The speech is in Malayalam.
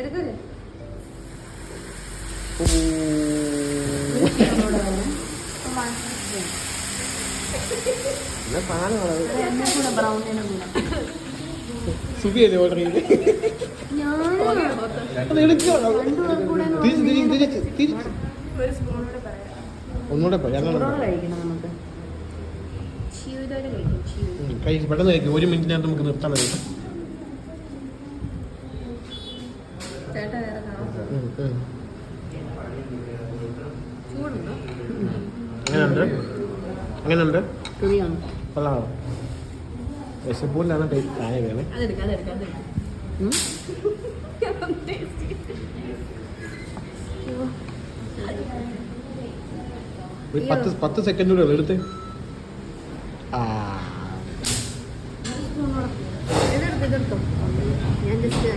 എടുക്കല്ലേ സുഖിയല്ലേ ഓർഡർ ചെയ്ത് ഒന്നുകൂടെ പെട്ടെന്ന് കഴിക്കും. 1 മിനിറ്റിനകത്ത് നമുക്ക് നിർത്താൻ മതി. അങ്ങനെയുണ്ട് കൊള്ളാമോ? വിശപ്പൂരിലാണ് ടേസ്റ്റ് ആയ വേണേ. ഒരു 10 സെക്കൻഡ് കൂടെ എടുത്ത് ഞാൻ ജസ്റ്റ്